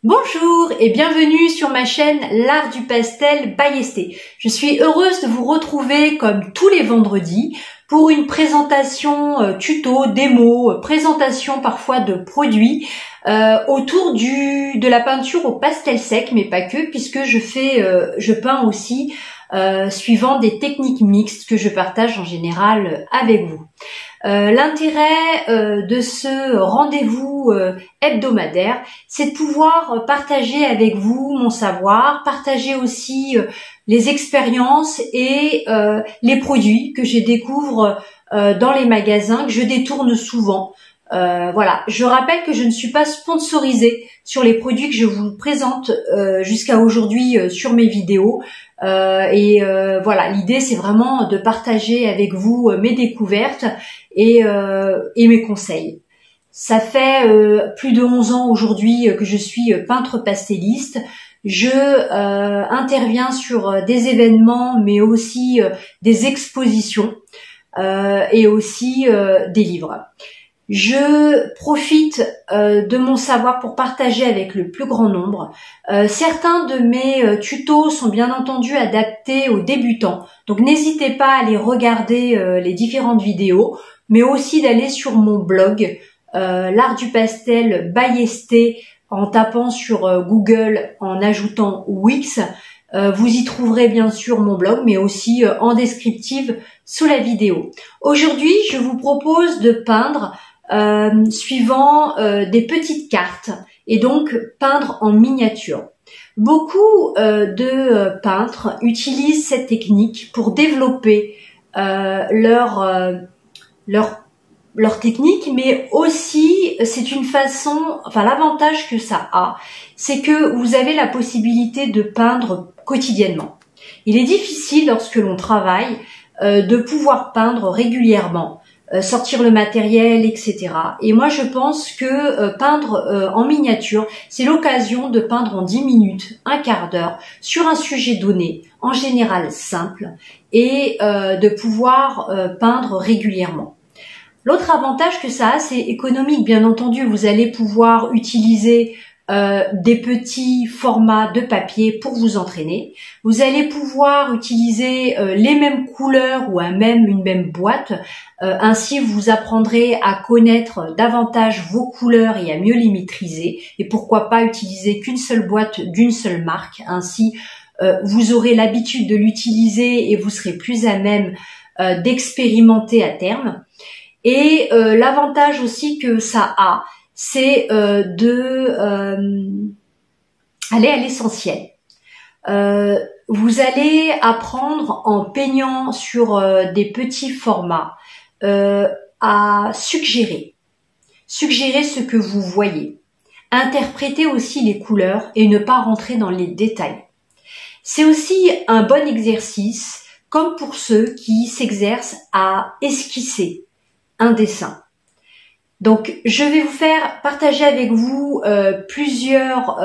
Bonjour et bienvenue sur ma chaîne L'Art du Pastel by Esthé. Je suis heureuse de vous retrouver comme tous les vendredis pour une présentation tuto, démo, présentation parfois de produits autour de la peinture au pastel sec, mais pas que, puisque je peins aussi suivant des techniques mixtes que je partage en général avec vous. L'intérêt de ce rendez-vous hebdomadaire, c'est de pouvoir partager avec vous mon savoir, partager aussi les expériences et les produits que je découvre dans les magasins, que je détourne souvent. Voilà, je rappelle que je ne suis pas sponsorisée sur les produits que je vous présente jusqu'à aujourd'hui sur mes vidéos. Voilà, l'idée c'est vraiment de partager avec vous mes découvertes et mes conseils. Ça fait plus de 11 ans aujourd'hui que je suis peintre pastelliste. Je interviens sur des événements, mais aussi des expositions et aussi des livres. Je profite de mon savoir pour partager avec le plus grand nombre. Certains de mes tutos sont bien entendu adaptés aux débutants, donc n'hésitez pas à aller regarder les différentes vidéos, mais aussi d'aller sur mon blog L'Art du Pastel by Esthé en tapant sur Google, en ajoutant Wix. Vous y trouverez bien sûr mon blog, mais aussi en descriptive sous la vidéo. Aujourd'hui, je vous propose de peindre suivant des petites cartes et donc peindre en miniature. Beaucoup de peintres utilisent cette technique pour développer leur technique, mais aussi c'est une façon, enfin l'avantage que ça a, c'est que vous avez la possibilité de peindre quotidiennement. Il est difficile lorsque l'on travaille de pouvoir peindre régulièrement, sortir le matériel, etc. Et moi, je pense que peindre en miniature, c'est l'occasion de peindre en 10 minutes, un quart d'heure, sur un sujet donné, en général simple, et de pouvoir peindre régulièrement. L'autre avantage que ça a, c'est économique, bien entendu. Vous allez pouvoir utiliser des petits formats de papier pour vous entraîner. Vous allez pouvoir utiliser les mêmes couleurs ou une même boîte. Ainsi, vous apprendrez à connaître davantage vos couleurs et à mieux les maîtriser. Et pourquoi pas utiliser qu'une seule boîte d'une seule marque. Ainsi, vous aurez l'habitude de l'utiliser et vous serez plus à même d'expérimenter à terme. Et l'avantage aussi que ça a, c'est aller à l'essentiel. Vous allez apprendre en peignant sur des petits formats à suggérer ce que vous voyez, interpréter aussi les couleurs et ne pas rentrer dans les détails. C'est aussi un bon exercice, comme pour ceux qui s'exercent à esquisser un dessin. Donc, je vais vous faire partager avec vous plusieurs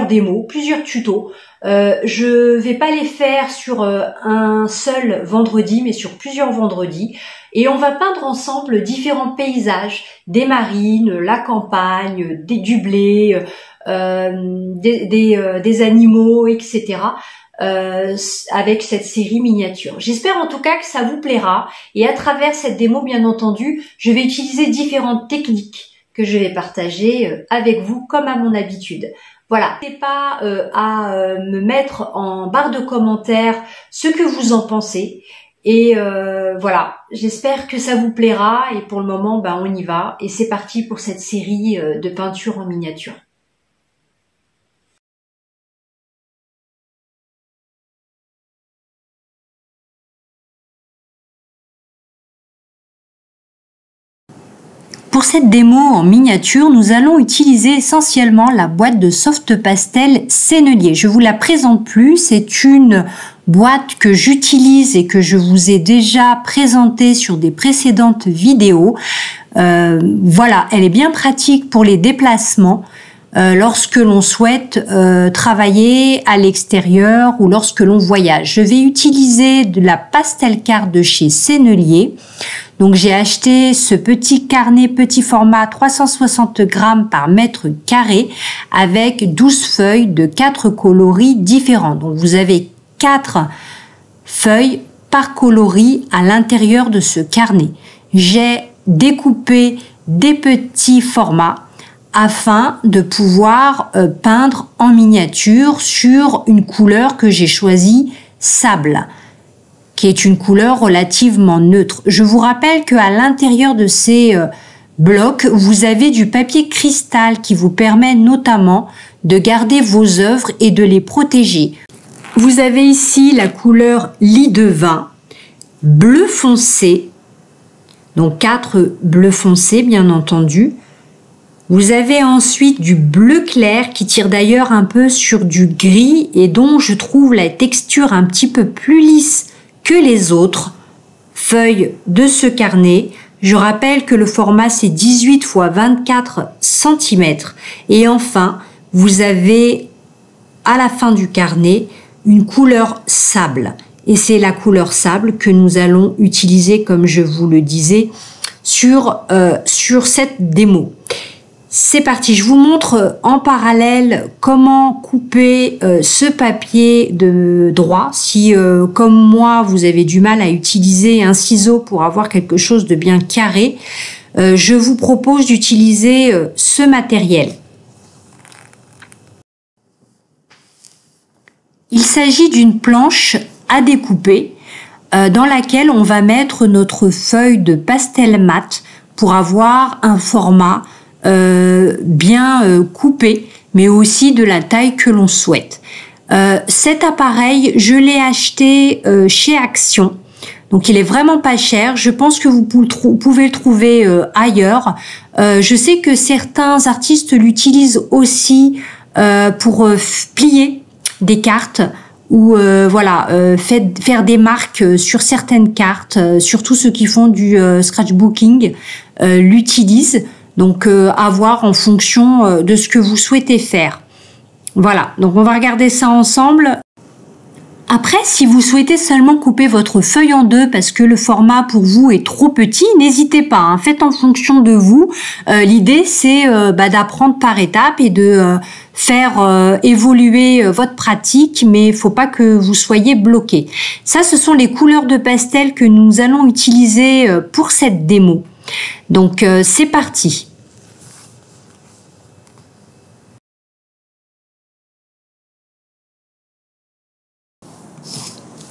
démos, plusieurs tutos. Je vais pas les faire sur un seul vendredi, mais sur plusieurs vendredis. Et on va peindre ensemble différents paysages, des marines, la campagne, du blé, des animaux, etc. Avec cette série miniature. J'espère en tout cas que ça vous plaira et à travers cette démo, bien entendu, je vais utiliser différentes techniques que je vais partager avec vous comme à mon habitude. Voilà, n'hésitez pas à me mettre en barre de commentaires ce que vous en pensez Et voilà, j'espère que ça vous plaira et pour le moment, on y va et c'est parti pour cette série de peintures en miniature. Pour cette démo en miniature, nous allons utiliser essentiellement la boîte de Soft Pastel Sennelier. Je vous la présente plus, c'est une boîte que j'utilise et que je vous ai déjà présentée sur des précédentes vidéos. Voilà, elle est bien pratique pour les déplacements lorsque l'on souhaite travailler à l'extérieur ou lorsque l'on voyage. Je vais utiliser de la pastel carte de chez Sennelier. Donc j'ai acheté ce petit carnet petit format 360 grammes par mètre carré avec 12 feuilles de 4 coloris différents. Donc vous avez 4 feuilles par coloris à l'intérieur de ce carnet. J'ai découpé des petits formats afin de pouvoir peindre en miniature sur une couleur que j'ai choisie, sable, qui est une couleur relativement neutre. Je vous rappelle qu'à l'intérieur de ces blocs, vous avez du papier cristal qui vous permet notamment de garder vos œuvres et de les protéger. Vous avez ici la couleur lit de vin, bleu foncé, donc 4 bleus foncés bien entendu. Vous avez ensuite du bleu clair qui tire d'ailleurs un peu sur du gris et dont je trouve la texture un petit peu plus lisse que les autres feuilles de ce carnet. Je rappelle que le format c'est 18 x 24 cm. Et enfin, vous avez à la fin du carnet une couleur sable. Et c'est la couleur sable que nous allons utiliser, comme je vous le disais, sur cette démo. C'est parti, je vous montre en parallèle comment couper ce papier de droit. Si, comme moi, vous avez du mal à utiliser un ciseau pour avoir quelque chose de bien carré, je vous propose d'utiliser ce matériel. Il s'agit d'une planche à découper dans laquelle on va mettre notre feuille de pastel mat pour avoir un format bien coupé, mais aussi de la taille que l'on souhaite. Cet appareil, je l'ai acheté chez Action, donc il est vraiment pas cher. Je pense que vous pouvez le trouver ailleurs. Je sais que certains artistes l'utilisent aussi pour plier des cartes ou voilà, faire des marques sur certaines cartes, surtout ceux qui font du scratchbooking l'utilisent. Donc à voir en fonction de ce que vous souhaitez faire. Voilà, donc on va regarder ça ensemble. Après, si vous souhaitez seulement couper votre feuille en deux parce que le format pour vous est trop petit, n'hésitez pas, hein, faites en fonction de vous. L'idée c'est d'apprendre par étapes et de faire évoluer votre pratique, mais il faut pas que vous soyez bloqué. Ça, ce sont les couleurs de pastel que nous allons utiliser pour cette démo. Donc c'est parti.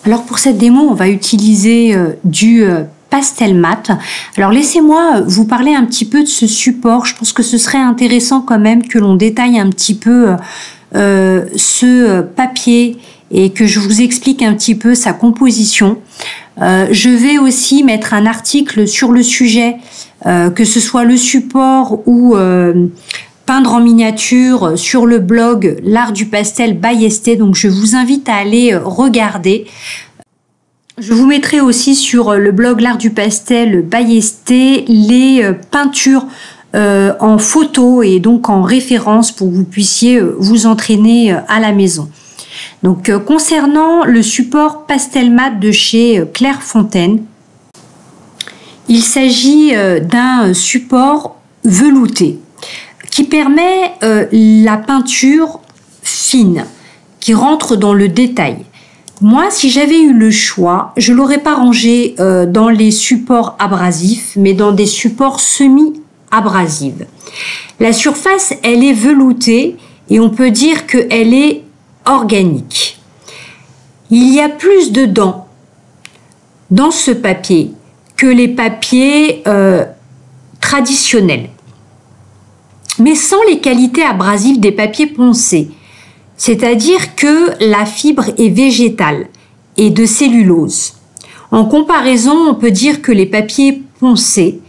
Alors pour cette démo, on va utiliser du pastel mat. Alors laissez-moi vous parler un petit peu de ce support. Je pense que ce serait intéressant quand même que l'on détaille un petit peu ce papier et que je vous explique un petit peu sa composition. Je vais aussi mettre un article sur le sujet, que ce soit le support ou peindre en miniature sur le blog L'Art du Pastel by Esté. Donc je vous invite à aller regarder. Je vous mettrai aussi sur le blog L'Art du Pastel by Esté les peintures en photo et donc en référence pour que vous puissiez vous entraîner à la maison. Donc concernant le support pastel mat de chez Clairefontaine, il s'agit d'un support velouté qui permet la peinture fine, qui rentre dans le détail. Moi, si j'avais eu le choix, je l'aurais pas rangé dans les supports abrasifs, mais dans des supports semi-abrasifs. La surface, elle est veloutée et on peut dire qu'elle est organique. Il y a plus de dents dans ce papier que les papiers traditionnels, mais sans les qualités abrasives des papiers poncés. C'est-à-dire que la fibre est végétale et de cellulose. En comparaison, on peut dire que les papiers poncés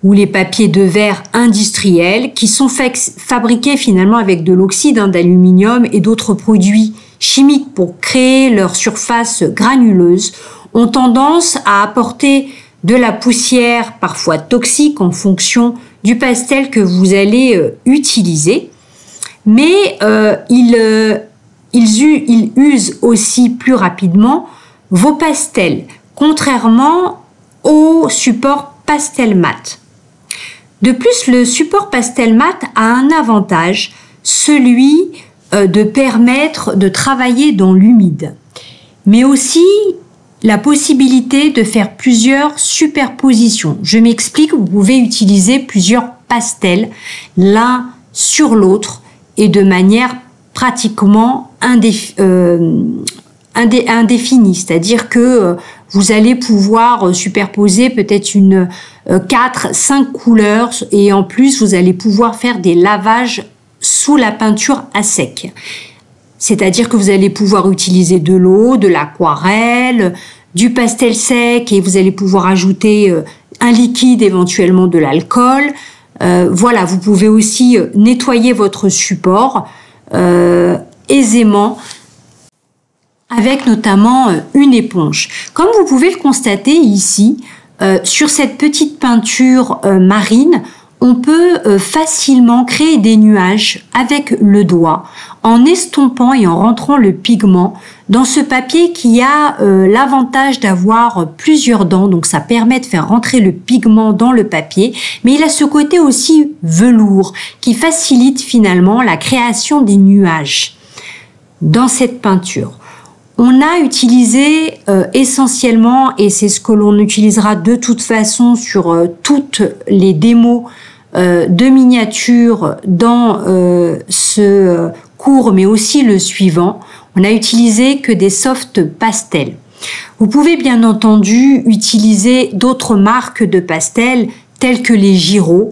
ou les papiers de verre industriels, qui sont fabriqués finalement avec de l'oxyde d'aluminium et d'autres produits chimiques pour créer leur surface granuleuse, ont tendance à apporter de la poussière parfois toxique en fonction du pastel que vous allez utiliser. Mais ils usent aussi plus rapidement vos pastels, contrairement au support pastel mat. De plus, le support pastel mat a un avantage, celui de permettre de travailler dans l'humide, mais aussi la possibilité de faire plusieurs superpositions. Je m'explique, vous pouvez utiliser plusieurs pastels l'un sur l'autre et de manière pratiquement indéfinie, c'est-à-dire que vous allez pouvoir superposer peut-être 4-5 couleurs et en plus vous allez pouvoir faire des lavages sous la peinture à sec. C'est-à-dire que vous allez pouvoir utiliser de l'eau, de l'aquarelle, du pastel sec et vous allez pouvoir ajouter un liquide, éventuellement de l'alcool. Voilà, vous pouvez aussi nettoyer votre support aisément avec notamment une éponge. Comme vous pouvez le constater ici, sur cette petite peinture marine, on peut facilement créer des nuages avec le doigt en estompant et en rentrant le pigment dans ce papier qui a l'avantage d'avoir plusieurs dents, donc ça permet de faire rentrer le pigment dans le papier, mais il a ce côté aussi velours qui facilite finalement la création des nuages dans cette peinture. On a utilisé essentiellement, et c'est ce que l'on utilisera de toute façon sur toutes les démos de miniatures dans ce cours, mais aussi le suivant, on a utilisé que des soft pastels. Vous pouvez bien entendu utiliser d'autres marques de pastels telles que les Giro,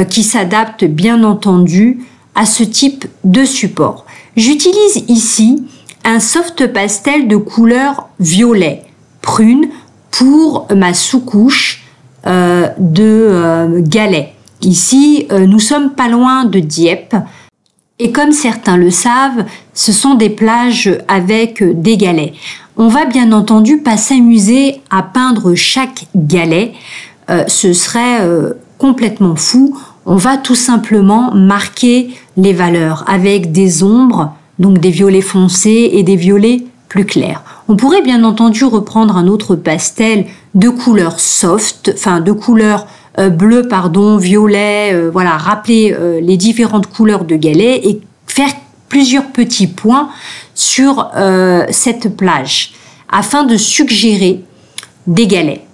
qui s'adaptent bien entendu à ce type de support. J'utilise ici un soft pastel de couleur violet, prune, pour ma sous-couche de galets. Ici, nous sommes pas loin de Dieppe. Et comme certains le savent, ce sont des plages avec des galets. On va bien entendu pas s'amuser à peindre chaque galet. Ce serait complètement fou. On va tout simplement marquer les valeurs avec des ombres, donc des violets foncés et des violets plus clairs. On pourrait bien entendu reprendre un autre pastel de couleur soft, enfin de couleur bleu, violet, voilà, rappeler les différentes couleurs de galets et faire plusieurs petits points sur cette plage afin de suggérer des galets.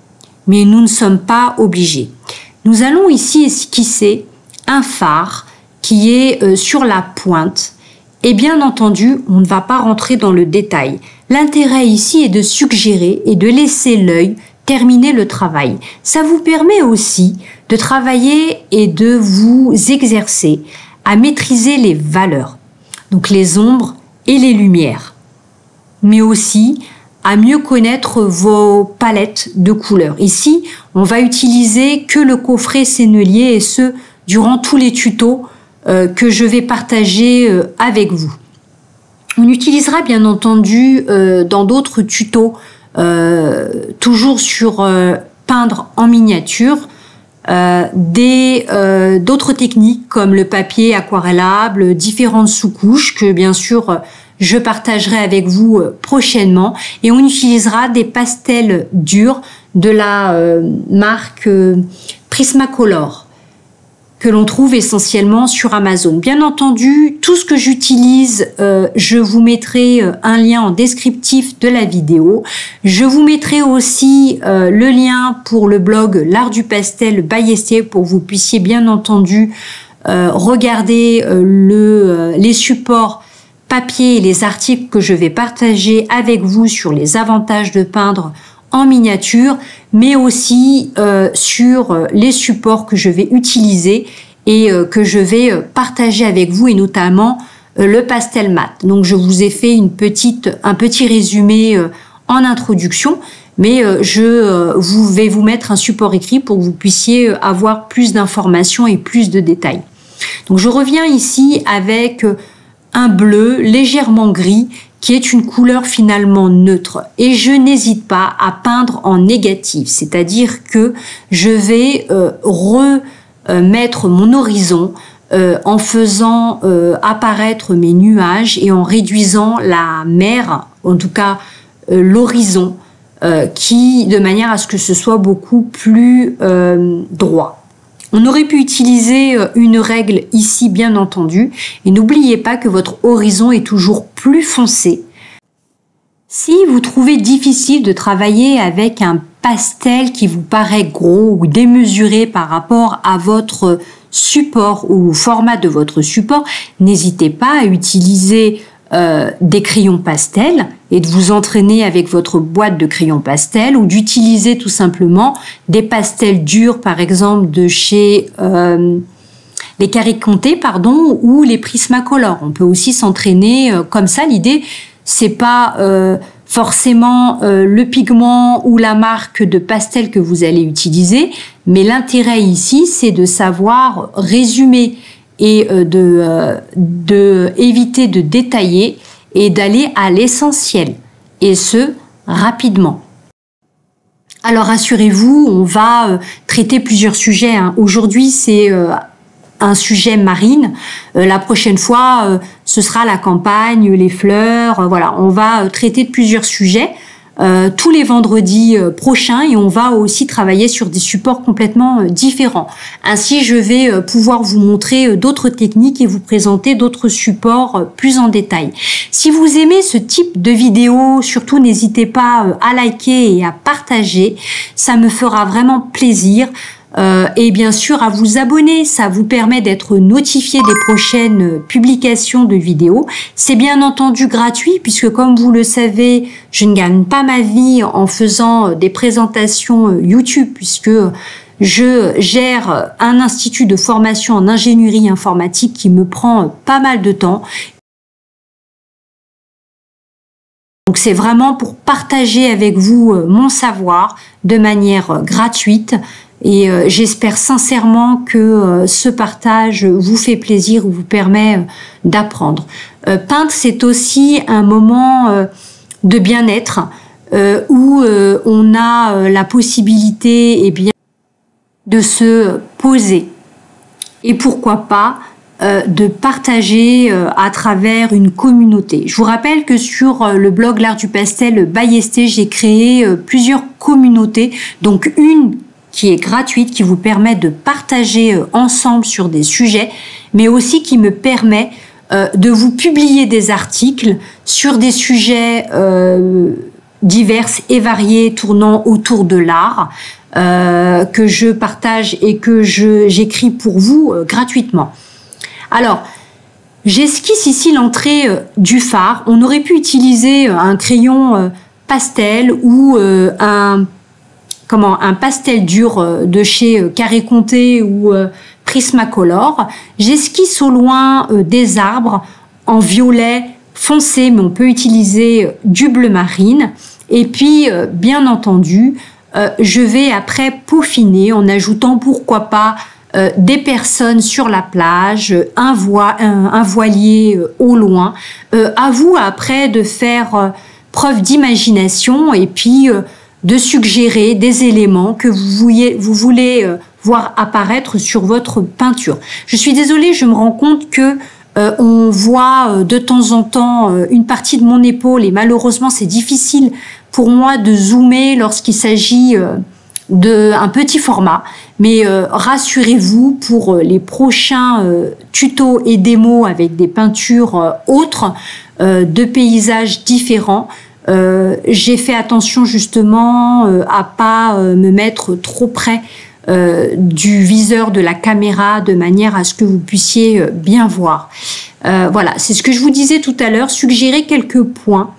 Mais nous ne sommes pas obligés. Nous allons ici esquisser un phare qui est sur la pointe. Et bien entendu, on ne va pas rentrer dans le détail. L'intérêt ici est de suggérer et de laisser l'œil terminer le travail. Ça vous permet aussi de travailler et de vous exercer à maîtriser les valeurs, donc les ombres et les lumières, mais aussi à mieux connaître vos palettes de couleurs. Ici, on va utiliser que le coffret Sennelier et ce, durant tous les tutos que je vais partager avec vous. On utilisera bien entendu dans d'autres tutos, toujours sur peindre en miniature, d'autres techniques comme le papier aquarellable, différentes sous-couches que bien sûr je partagerai avec vous prochainement, et on utilisera des pastels durs de la marque Prismacolor que l'on trouve essentiellement sur Amazon. Bien entendu, tout ce que j'utilise, je vous mettrai un lien en descriptif de la vidéo. Je vous mettrai aussi le lien pour le blog L'Art du Pastel by Estier pour que vous puissiez bien entendu regarder les supports papier et les articles que je vais partager avec vous sur les avantages de peindre en miniature, mais aussi sur les supports que je vais utiliser et que je vais partager avec vous, et notamment le pastel mat. Donc je vous ai fait un petit résumé en introduction, mais je vais vous mettre un support écrit pour que vous puissiez avoir plus d'informations et plus de détails. Donc je reviens ici avec un bleu légèrement gris qui est une couleur finalement neutre, et je n'hésite pas à peindre en négatif, c'est-à-dire que je vais remettre mon horizon en faisant apparaître mes nuages et en réduisant la mer, en tout cas l'horizon, de manière à ce que ce soit beaucoup plus droit. On aurait pu utiliser une règle ici, bien entendu, et n'oubliez pas que votre horizon est toujours plus foncé. Si vous trouvez difficile de travailler avec un pastel qui vous paraît gros ou démesuré par rapport à votre support ou au format de votre support, n'hésitez pas à utiliser des crayons pastels et de vous entraîner avec votre boîte de crayons pastels, ou d'utiliser tout simplement des pastels durs, par exemple de chez les Carré Comté, pardon, ou les Prismacolor. On peut aussi s'entraîner comme ça. L'idée, c'est pas forcément le pigment ou la marque de pastel que vous allez utiliser, mais l'intérêt ici, c'est de savoir résumer et éviter de détailler et d'aller à l'essentiel, et ce, rapidement. Alors rassurez-vous, on va traiter plusieurs sujets, hein. Aujourd'hui, c'est un sujet marine. La prochaine fois, ce sera la campagne, les fleurs. Voilà, on va traiter de plusieurs sujets tous les vendredis prochains, et on va aussi travailler sur des supports complètement différents. Ainsi, je vais pouvoir vous montrer d'autres techniques et vous présenter d'autres supports plus en détail. Si vous aimez ce type de vidéo, surtout n'hésitez pas à liker et à partager. Ça me fera vraiment plaisir. Et bien sûr à vous abonner, ça vous permet d'être notifié des prochaines publications de vidéos. C'est bien entendu gratuit, puisque comme vous le savez, je ne gagne pas ma vie en faisant des présentations YouTube, puisque je gère un institut de formation en ingénierie informatique qui me prend pas mal de temps. Donc c'est vraiment pour partager avec vous mon savoir de manière gratuite. Et j'espère sincèrement que ce partage vous fait plaisir ou vous permet d'apprendre. Peindre, c'est aussi un moment de bien-être où on a la possibilité de se poser. Et pourquoi pas de partager à travers une communauté. Je vous rappelle que sur le blog L'Art du Pastel by Esthé, j'ai créé plusieurs communautés, donc une qui est gratuite, qui vous permet de partager ensemble sur des sujets, mais aussi qui me permet de vous publier des articles sur des sujets divers et variés tournant autour de l'art, que je partage et que j'écris pour vous gratuitement. Alors, j'esquisse ici l'entrée du phare. On aurait pu utiliser un crayon pastel ou un pastel dur de chez Carré Comté ou Prismacolor. J'esquisse au loin des arbres en violet foncé, mais on peut utiliser du bleu marine. Et puis, bien entendu, je vais après peaufiner en ajoutant, pourquoi pas, des personnes sur la plage, un voilier au loin. À vous après de faire preuve d'imagination et puis de suggérer des éléments que vous voulez voir apparaître sur votre peinture. Je suis désolée, je me rends compte que on voit de temps en temps une partie de mon épaule, et malheureusement c'est difficile pour moi de zoomer lorsqu'il s'agit d'un petit format, mais rassurez-vous, pour les prochains tutos et démos avec des peintures autres, de paysages différents, j'ai fait attention justement à pas me mettre trop près du viseur de la caméra, de manière à ce que vous puissiez bien voir. Voilà, c'est ce que je vous disais tout à l'heure, suggérer quelques points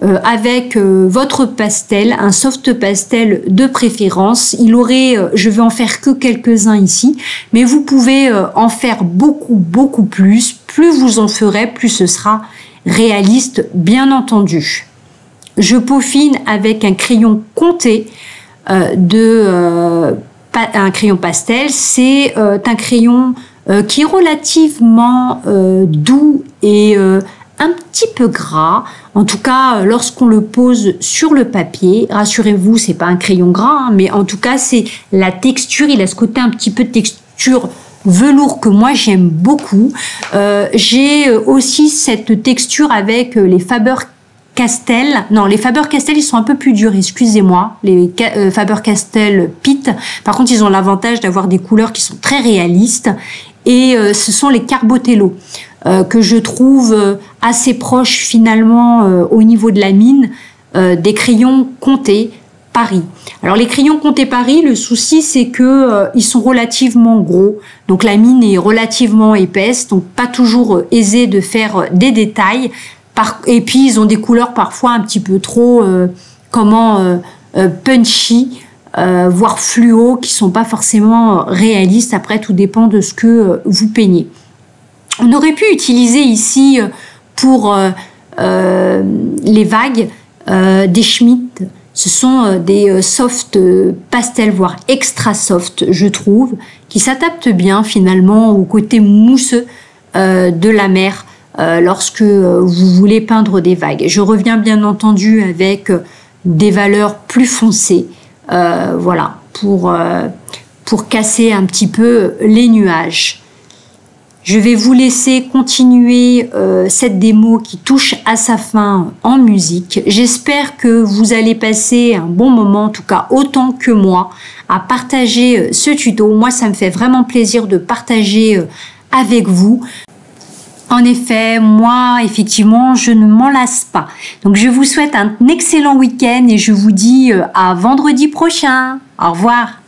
avec votre pastel, un soft pastel de préférence. Il aurait, je vais en faire que quelques-uns ici, mais vous pouvez en faire beaucoup plus. Plus vous en ferez, plus ce sera réaliste, bien entendu. Je peaufine avec un crayon compté un crayon pastel. C'est un crayon qui est relativement doux et un petit peu gras. En tout cas, lorsqu'on le pose sur le papier, rassurez-vous, c'est pas un crayon gras, hein, mais en tout cas, c'est la texture. Il a ce côté un petit peu de texture velours que moi j'aime beaucoup. J'ai aussi cette texture avec les Faber-Castell. Non, les Faber-Castell, ils sont un peu plus durs, excusez-moi. Les Faber-Castell Pitt, par contre, ils ont l'avantage d'avoir des couleurs qui sont très réalistes. Et ce sont les Carbotello que je trouve assez proches finalement au niveau de la mine des crayons Conté Paris. Alors les crayons Conté Paris, le souci c'est que ils sont relativement gros, donc la mine est relativement épaisse, donc pas toujours aisé de faire des détails. Et puis ils ont des couleurs parfois un petit peu trop punchy, voire fluo, qui sont pas forcément réalistes. Après, tout dépend de ce que vous peignez. On aurait pu utiliser ici pour les vagues des Schmidt. Ce sont des soft pastels, voire extra soft, je trouve, qui s'adaptent bien finalement au côté mousseux de la mer lorsque vous voulez peindre des vagues. Je reviens bien entendu avec des valeurs plus foncées, voilà, pour casser un petit peu les nuages. Je vais vous laisser continuer cette démo qui touche à sa fin en musique. J'espère que vous allez passer un bon moment, en tout cas autant que moi, à partager ce tuto. Moi, ça me fait vraiment plaisir de partager avec vous. En effet, moi, effectivement, je ne m'en lasse pas. Donc, je vous souhaite un excellent week-end et je vous dis à vendredi prochain. Au revoir.